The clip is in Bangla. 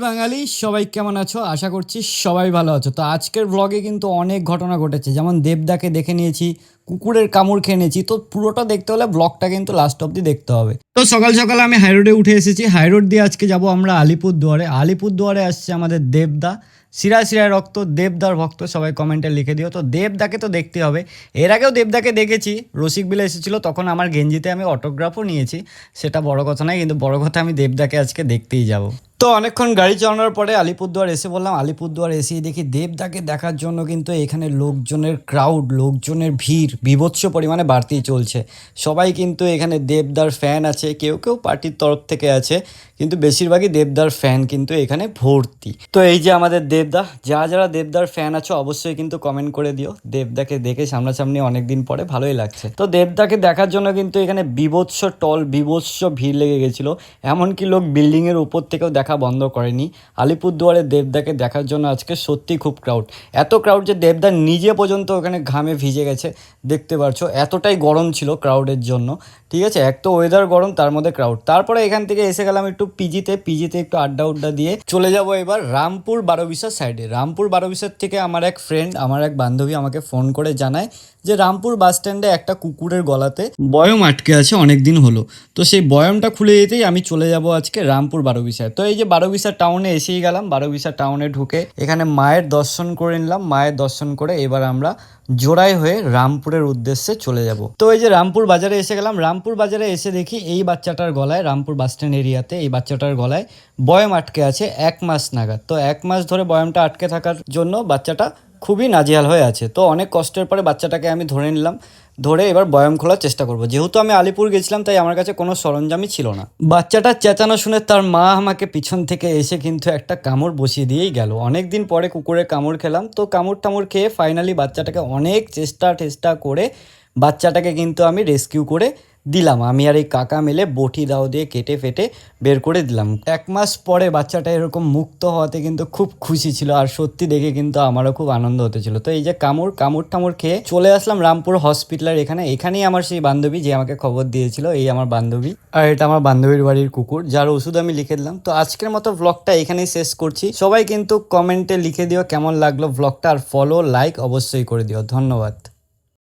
বাঙালি সবাই কেমন আছো? আশা করছি সবাই ভালো আছো। তো আজকের ব্লগে কিন্তু অনেক ঘটনা ঘটেছে, যেমন দেবদাকে দেখে নিয়েছি, কুকুরের কামড় খেয়ে নিয়েছি। তো পুরোটা দেখতে হলে ব্লগটা কিন্তু লাস্ট অব্দি দেখতে হবে। তো সকাল সকাল আমি হাই রোডে উঠে এসেছি। হাই রোড দিয়ে আজকে যাব আমরা আলিপুরদুয়ারে। আলিপুরদুয়ারে আসছে আমাদের দেবদা, শিরায় শিরায় রক্ত, দেবদার ভক্ত। সবাই কমেন্টে লিখে দিও। তো দেবদাকে তো দেখতে হবে। এর আগেও দেবদাকে দেখেছি, রসিক বিলে এসেছিলো, তখন আমার গেঞ্জিতে আমি অটোগ্রাফও নিয়েছি। সেটা বড় কথা নয়, কিন্তু বড় কথা আমি দেবদাকে আজকে দেখতেই যাব। তো অনেকক্ষণ গাড়ি চালানোর পরে আলিপুরদুয়ার এসে বললাম। আলিপুরদুয়ার এসেই দেখি দেবদাকে দেখার জন্য কিন্তু এখানে লোকজনের ক্রাউড, লোকজনের ভিড় বীভৎস পরিমাণে বাড়তেই চলছে। সবাই কিন্তু এখানে দেবদার ফ্যান আছে, কেউ কেউ পার্টির তরফ থেকে আছে, কিন্তু বেশিরভাগই দেবদার ফ্যান কিন্তু এখানে ভর্তি। তো এই যে আমাদের দেবদা, যারা যারা দেবদার ফ্যান আছো অবশ্যই কিন্তু কমেন্ট করে দিও। দেবদাকে দেখে সামনাসামনি অনেকদিন পরে ভালোই লাগছে। তো দেবদাকে দেখার জন্য কিন্তু এখানে বীভৎস বীভৎস ভিড় লেগে গেছিলো। এমনকি লোক বিল্ডিংয়ের উপর থেকেও দেখা বন্ধ করেনি। আলিপুরদুয়ারে দেবদাকে দেখার জন্য আজকে সত্যি খুব ক্রাউড। এত ক্রাউড যে দেবদা নিজে পর্যন্ত ওখানে ঘামে ভিজে গেছে, দেখতে পারছো। এতটাই গরম ছিল ক্রাউডের জন্য। ঠিক আছে, এক তো ওয়েদার গরম, তার মধ্যে ক্রাউড। তারপরে এখান থেকে এসে গেলাম একটু পিজিতে একটু আড্ডা দিয়ে চলে যাব এবার রামপুর বারোবিশার সাইডে। রামপুর বারোবিশার থেকে আমার এক ফ্রেন্ড, আমার এক বান্ধবী আমাকে ফোন করে জানায় যে রামপুর বাস স্ট্যান্ডে একটা কুকুরের গলাতে বয়ম আটকে আছে অনেক দিন হলো। তো সেই বয়মটা খুলে যেতেই আমি চলে যাব আজকে রামপুর বারোবিশায়। তো এই যে বারোবিশা টাউনে এসেই গেলাম। বারোবিশা টাউনে ঢুকে এখানে মায়ের দর্শন করে নিলাম। মায়ের দর্শন করে এবার আমরা জোড়াই হয়ে রামপুরের উদ্দেশ্যে চলে যাব। তো এই যে রামপুর বাজারে এসে গেলাম। রামপুর বাজারে এসে দেখি এই বাচ্চাটার গলায়, রামপুর বাস স্ট্যান্ড এরিয়াতে এই বাচ্চাটার গলায় বয়ম আটকে আছে 1 মাস নাগাদ। তো 1 মাস ধরে বয়মটা আটকে থাকার জন্য বাচ্চাটা খুবই নাজেহাল হয়ে আছে। তো অনেক কষ্টের পরে বাচ্চাটাকে আমি ধরে নিলাম। ধরে এবার বয়ম খোলার চেষ্টা করব। যেহেতু আমি আলিপুর গেছিলাম, তাই আমার কাছে কোনো সরঞ্জামই ছিল না। বাচ্চাটার চেঁচানো শুনে তার মা আমাকে পিছন থেকে এসে কিন্তু একটা কামড় বসিয়ে দিয়েই গেল। অনেক দিন পরে কুকুরের কামড় খেলাম। তো কামড় টামড় খেয়ে ফাইনালি বাচ্চাটাকে অনেক চেষ্টা করে বাচ্চাটাকে কিন্তু আমি রেস্কিউ করে দিলাম। আমি আর এই কাকা মিলে বটি দাও দিয়ে কেটে ফেটে বের করে দিলাম। 1 মাস পরে বাচ্চাটা এরকম মুক্ত হওয়াতে কিন্তু খুব খুশি ছিল, আর সত্যি দেখে কিন্তু আমারও খুব আনন্দ হতেছিল। তো এই যে কামড় টামড় খেয়ে চলে আসলাম রামপুর হসপিটালের এখানেই আমার সেই বান্ধবী যে আমাকে খবর দিয়েছিল, এই আমার বান্ধবী। আর এটা আমার বান্ধবীর বাড়ির কুকুর, যার ওষুধ আমি লিখে দিলাম। তো আজকের মতো ব্লগটা এখানেই শেষ করছি। সবাই কিন্তু কমেন্টে লিখে দিও কেমন লাগলো ব্লগটা, আর ফলো লাইক অবশ্যই করে দিও। ধন্যবাদ।